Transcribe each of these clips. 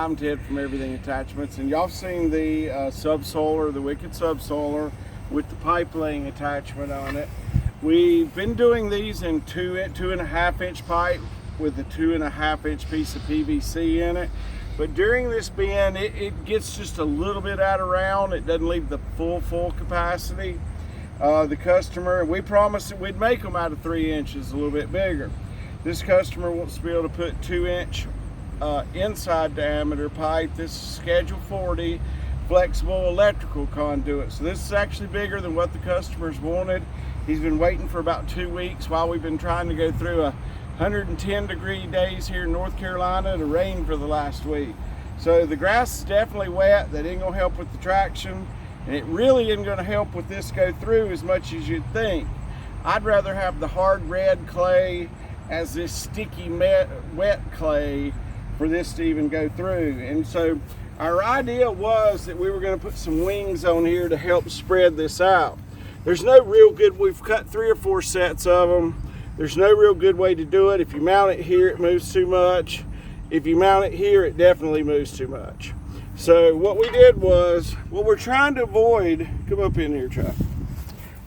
diamond head from Everything Attachments, and y'all seen the subsoiler, the Wicked Subsoiler with the pipe laying attachment on it. We've been doing these in 2.5 inch pipe with a 2.5 inch piece of PVC in it. But during this bend, it gets just a little bit out of round. It doesn't leave the full capacity. The customer, we promised that we'd make them out of 3 inches, a little bit bigger. This customer wants to be able to put 2 inch inside diameter pipe. This is Schedule 40 flexible electrical conduit. So this is actually bigger than what the customer's wanted. He's been waiting for about 2 weeks while we've been trying to go through 110-degree days here in North Carolina to rain for the last week. So the grass is definitely wet. That ain't gonna help with the traction, and it really isn't gonna help with this go through as much as you'd think. I'd rather have the hard red clay as this sticky wet clay for this to even go through. And so our idea was that we were going to put some wings on here to help spread this out. There's no real good, we've cut 3 or 4 sets of them. There's no real good way to do it. If you mount it here, it moves too much. If you mount it here, it definitely moves too much. So what we did was, what we're trying to avoid, come up in here, Chuck.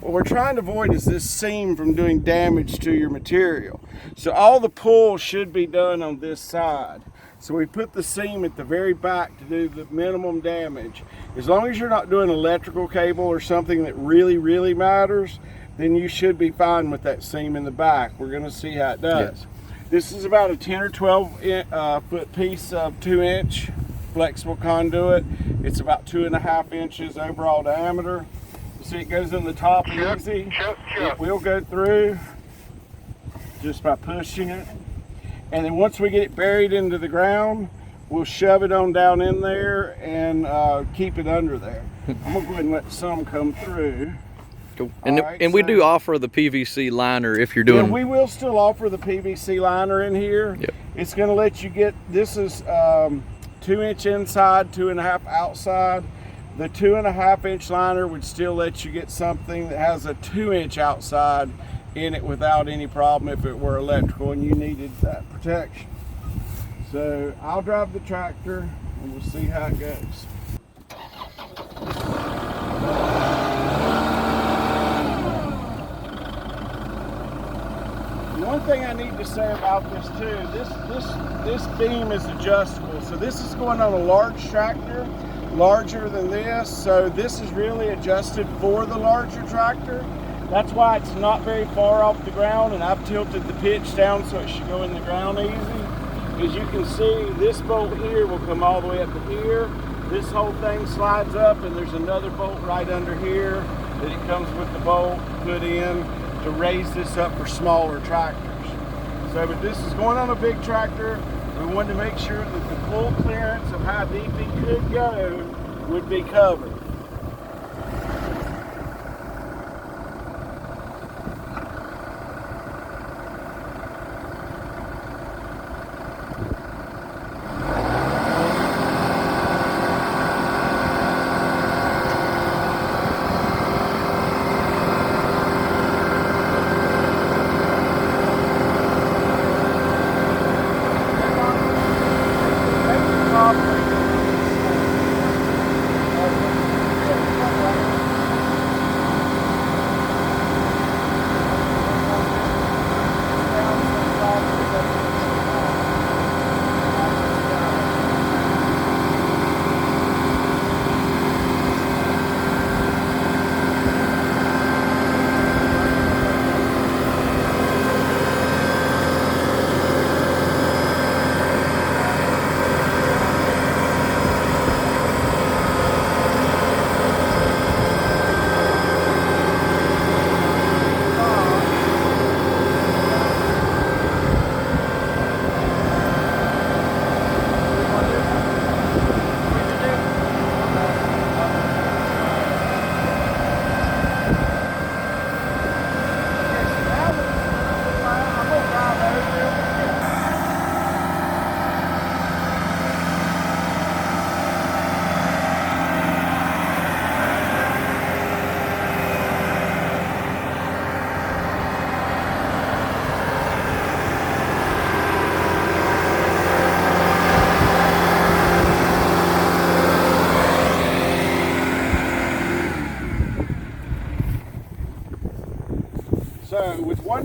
What we're trying to avoid is this seam from doing damage to your material. So all the pull should be done on this side. So we put the seam at the very back to do the minimum damage. As long as you're not doing electrical cable or something that really matters, then you should be fine with that seam in the back. We're gonna see how it does. Yes. This is about a 10 or 12 foot piece of 2 inch flexible conduit. It's about 2.5 inches overall diameter. See, it goes in the top easy. It will go through just by pushing it. And then once we get it buried into the ground, we'll shove it on down in there and keep it under there. I'm gonna go ahead and let some come through. Cool. And we do offer the PVC liner if you're doing. Yeah, we will still offer the PVC liner in here. Yep. It's gonna let you get, this is 2 inch inside, 2.5 outside. The 2.5 inch liner would still let you get something that has a 2 inch outside in it without any problem if it were electrical and you needed that protection. So I'll drive the tractor and we'll see how it goes. One thing I need to say about this too, this beam is adjustable. So this is going on a large tractor, larger than this. So this is really adjusted for the larger tractor. That's why it's not very far off the ground, and I've tilted the pitch down so it should go in the ground easy. As you can see, this bolt here will come all the way up to here. This whole thing slides up, and there's another bolt right under here that it comes with the bolt put in to raise this up for smaller tractors. So, but this is going on a big tractor. We wanted to make sure that the full clearance of how deep it could go would be covered.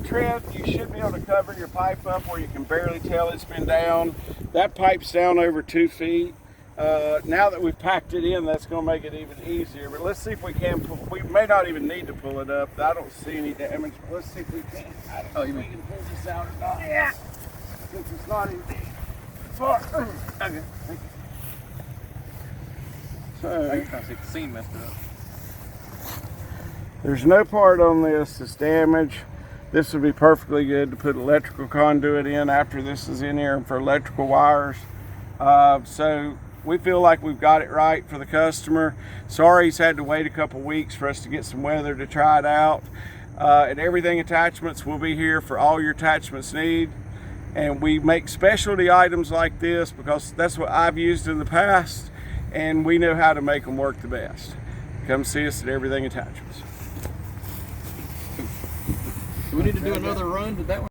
tread, you should be able to cover your pipe up where you can barely tell it's been down. That pipe's down over 2 feet. Now that we've packed it in, that's going to make it even easier. But let's see if we can pull. We may not even need to pull it up. I don't see any damage. Let's see if we can. I don't know if we can pull this out or not. Yeah. Since it's not even far. Okay. Thank you. So, I can kind of see the seam messed up. there's no part on this that's damaged. This would be perfectly good to put electrical conduit in after this is in here for electrical wires. So we feel like we've got it right for the customer. Sorry he's had to wait a couple weeks for us to get some weather to try it out. And Everything Attachments will be here for all your attachments need. And we make specialty items like this because that's what I've used in the past, and we know how to make them work the best. Come see us at Everything Attachments. Do we need to do another run? Did that one?